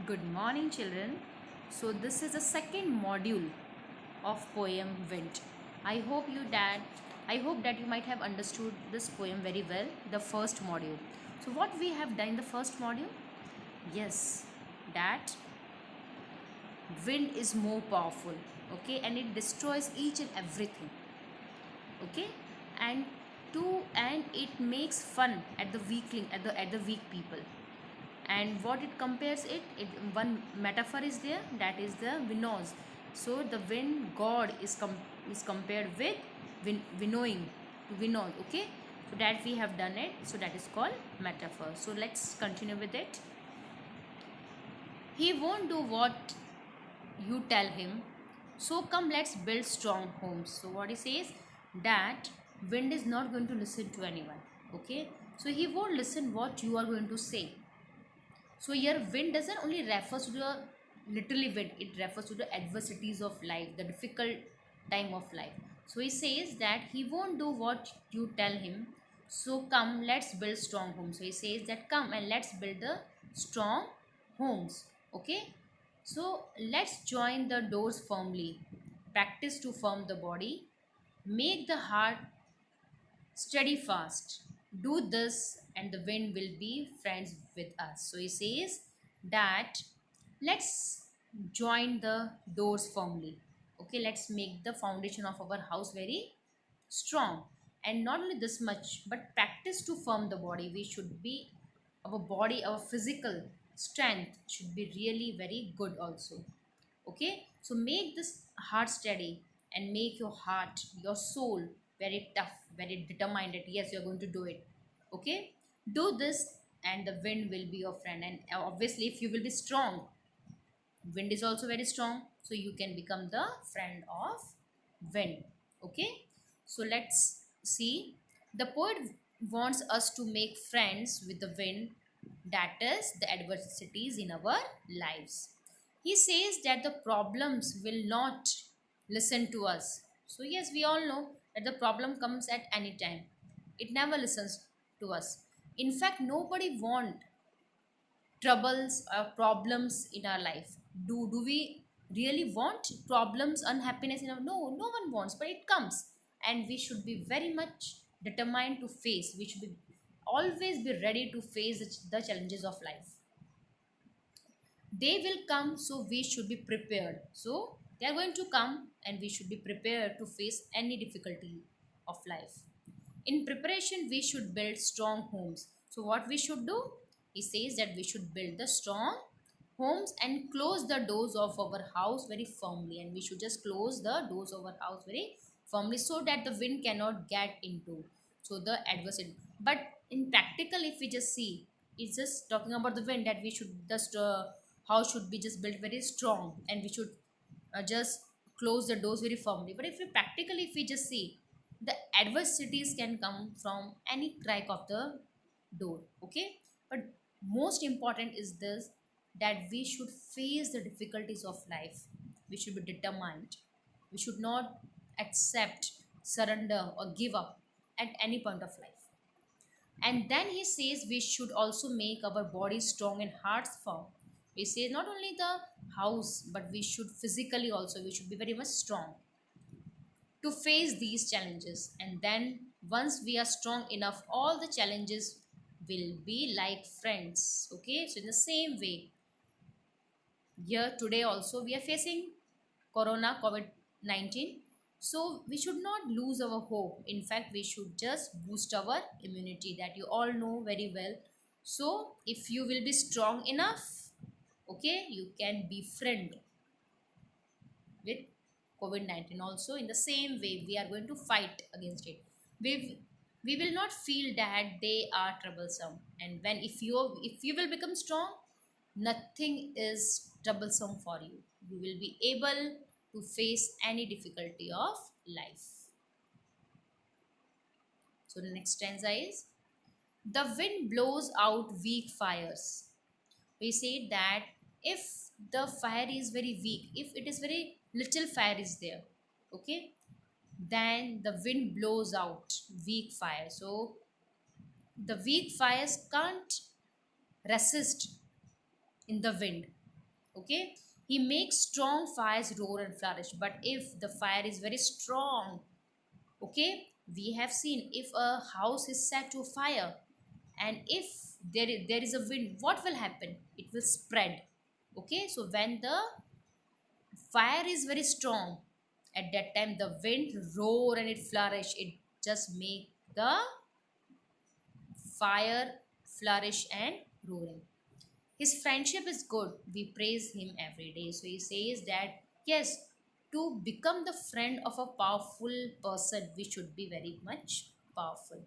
Good morning, children. So this is the second module of poem Wind. I hope you that I hope that you might have understood this poem very well. The first module. So what we have done in the first module? Yes, that wind is more powerful. Okay, and it destroys each and everything. Okay, and it makes fun at the weakling at the weak people. And what it compares one metaphor is there, that is the winnows. So the wind god is compared with winnowing to winnow. Okay, so that we have done it, so that is called metaphor. So let's continue with it. He won't do what you tell him, so come, let's build strong homes. So what he says, that wind is not going to listen to anyone. Okay, so he won't listen what you are going to say. So here wind doesn't only refers to the literally wind, it refers to the adversities of life, the difficult time of life. So he says that he won't do what you tell him. So come, let's build strong homes. So he says that come and let's build the strong homes. Okay. So let's join the doors firmly. Practice to firm the body. Make the heart steady fast. Do this and the wind will be friends with us. So he says that let's join the doors firmly. Okay, let's make the foundation of our house very strong. And not only this much, but practice to firm the body. We should be, our body, our physical strength should be really very good also. Okay, so make this heart steady and make your heart, your soul very tough, very determined that yes, you're going to do it. Okay, do this and the wind will be your friend. And obviously if you will be strong, wind is also very strong, so you can become the friend of wind. Okay, so let's see. The poet wants us to make friends with the wind, that is the adversities in our lives. He says that the problems will not listen to us. So yes, we all know that the problem comes at any time, it never listens to us. In fact, nobody want troubles or problems in our life. Do we really want problems, unhappiness in our, no one wants, but it comes. And we should be very much determined to face, we should be always be ready to face the challenges of life. They will come, so we should be prepared. So they are going to come and we should be prepared to face any difficulty of life. In preparation, we should build strong homes. So what we should do? He says that we should build the strong homes and close the doors of our house very firmly. And we should just close the doors of our house very firmly so that the wind cannot get into. So the adversity. But in practical, if we just see, it's just talking about the wind, that we should just house should be just built very strong and we should just close the doors very firmly. But if we practically, if we just see, the adversities can come from any crack of the door. Okay, but most important is this, that we should face the difficulties of life. We should be determined. We should not accept, surrender or give up at any point of life. And then he says we should also make our bodies strong and hearts firm. We say not only the house, but we should physically also, we should be very much strong to face these challenges. And then once we are strong enough, all the challenges will be like friends. Okay, so in the same way, here today also we are facing COVID-19. So we should not lose our hope. In fact, we should just boost our immunity, that you all know very well. So if you will be strong enough, okay, you can befriend with COVID-19 also. In the same way, we are going to fight against it. We will not feel that they are troublesome. And when, if you will become strong, nothing is troublesome for you. You will be able to face any difficulty of life. So the next stanza is, the wind blows out weak fires. We say that if the fire is very weak, if it is very little fire is there, okay, then the wind blows out weak fire. So the weak fires can't resist in the wind. Okay, he makes strong fires roar and flourish. But if the fire is very strong, okay, we have seen if a house is set to fire, and if there is a wind, what will happen? It will spread. Okay, so when the fire is very strong, at that time the wind roar and it flourish, it just make the fire flourish and roaring. His friendship is good, we praise him every day. So he says that yes, to become the friend of a powerful person, we should be very much powerful.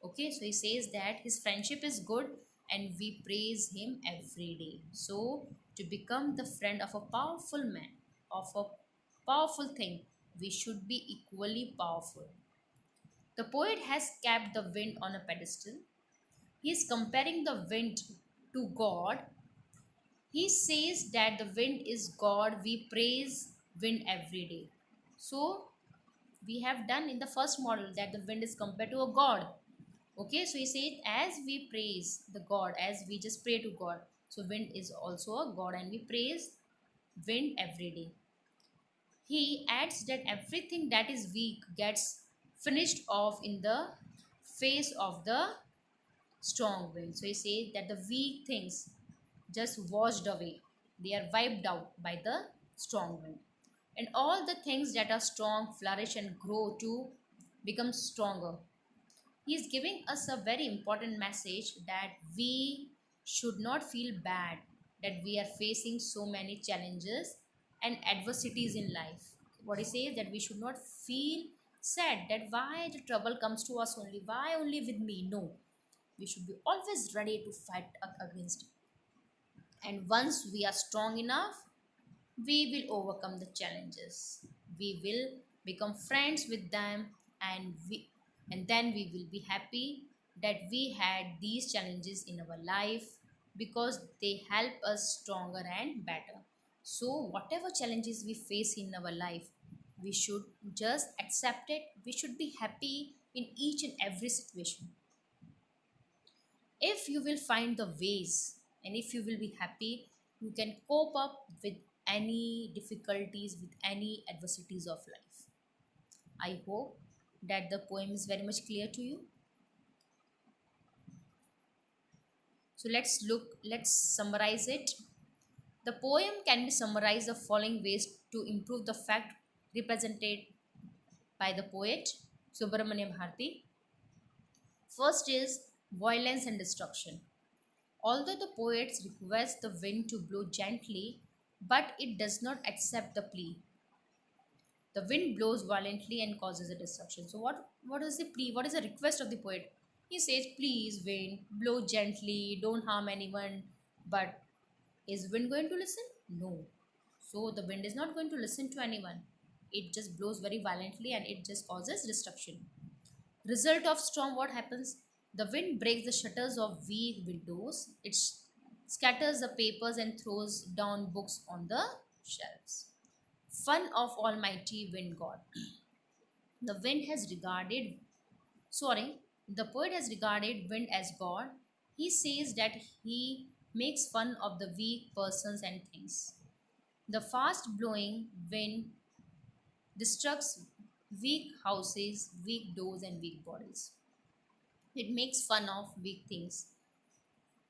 Okay, so he says that his friendship is good and we praise him every day. So to become the friend of a powerful man, of a powerful thing, we should be equally powerful. The poet has kept the wind on a pedestal. He is comparing the wind to God. He says that the wind is God, we praise wind every day. So we have done in the first model that the wind is compared to a god. Okay, so he said as we praise the god, as we just pray to god, so wind is also a god and we praise wind every day. He adds that everything that is weak gets finished off in the face of the strong wind. So he says that the weak things just washed away, they are wiped out by the strong wind, and all the things that are strong flourish and grow to become stronger. He is giving us a very important message that we should not feel bad that we are facing so many challenges and adversities in life. What he says that we should not feel sad that why the trouble comes to us only, why only with me. No, we should be always ready to fight against it. And once we are strong enough, we will overcome the challenges. We will become friends with them, and then we will be happy that we had these challenges in our life, because they help us stronger and better. So whatever challenges we face in our life, we should just accept it. We should be happy in each and every situation. If you will find the ways and if you will be happy, you can cope up with any difficulties, with any adversities of life. I hope that the poem is very much clear to you. So let's summarize it. The poem can be summarized the following ways to improve the fact represented by the poet Subramanya Bharati. First is violence and destruction. Although the poets request the wind to blow gently, but it does not accept the plea. The wind blows violently and causes a destruction. So what is the plea? What is the request of the poet? He says, please wind, blow gently, don't harm anyone. But is wind going to listen? No. So the wind is not going to listen to anyone. It just blows very violently and it just causes destruction. Result of storm, what happens? The wind breaks the shutters of weak windows. It scatters the papers and throws down books on the shelves. Fun of Almighty Wind God. The wind has regarded, sorry, the poet has regarded wind as God. He says that he makes fun of the weak persons and things. The fast blowing wind destructs weak houses, weak doors, and weak bodies. It makes fun of weak things.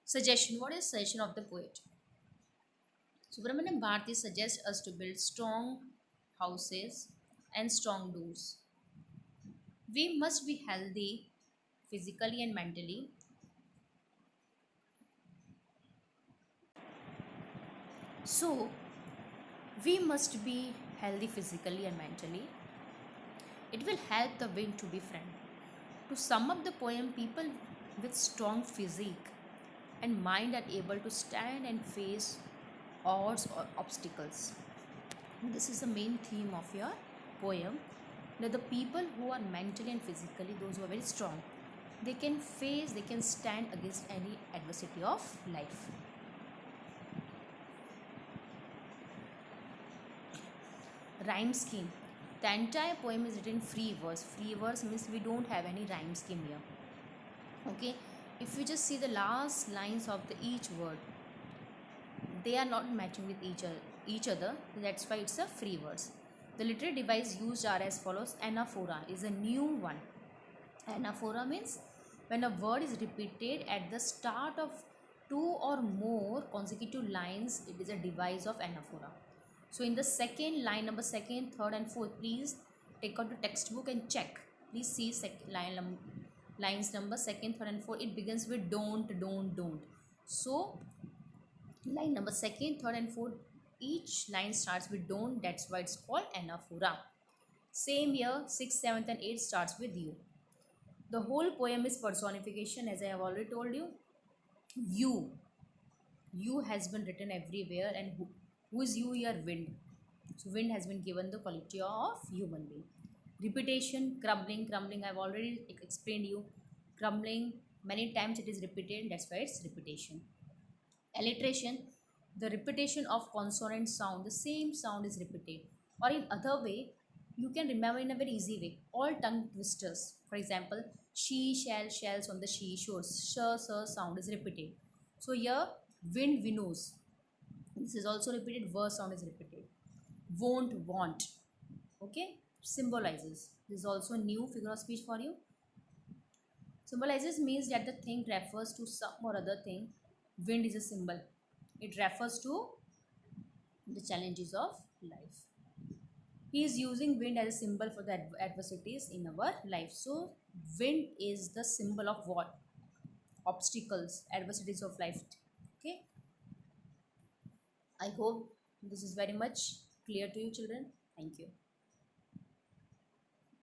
Suggestion. What is suggestion of the poet? Subramaniam Bharati suggests us to build strong houses and strong doors. We must be healthy physically and mentally. So, we must be healthy physically and mentally. It will help the wind to be friend. To sum up the poem, people with strong physique and mind are able to stand and face odds or obstacles. This is the main theme of your poem, that the people who are mentally and physically, those who are very strong, they can face, they can stand against any adversity of life. Rhyme scheme. The entire poem is written free verse. Free verse means we don't have any rhyme scheme here. Okay, if you just see the last lines of the each word, they are not matching with each other. That's why it's a free words. The literary device used are as follows. Anaphora is a new one. Anaphora means when a word is repeated at the start of two or more consecutive lines, it is a device of anaphora. So in the second line, number second, third, and fourth, please take out the textbook and check. Please see lines number second, third, and fourth. It begins with don't. So line number second, third, and fourth, each line starts with don't. That's why it's called anaphora. Same here, sixth, seventh, and eighth starts with you. The whole poem is personification, as I have already told you. You. You has been written everywhere, and who is you here? Wind. So wind has been given the quality of human being. Repetition, crumbling. I've already explained you. Crumbling, many times it is repeated. That's why it's repetition. Alliteration, the repetition of consonant sound. The same sound is repeated. Or in other way, you can remember in a very easy way. All tongue twisters. For example, she, shall, shells on the she shores. Sh, sir sound is repeated. So here, wind, winnows. This is also repeated. Ver sound is repeated. Won't, want. Okay, symbolizes. This is also new figure of speech for you. Symbolizes means that the thing refers to some or other thing. Wind is a symbol. It refers to the challenges of life. He is using wind as a symbol for the adversities in our life. So wind is the symbol of what? Obstacles, adversities of life. Okay. I hope this is very much clear to you, children. Thank you.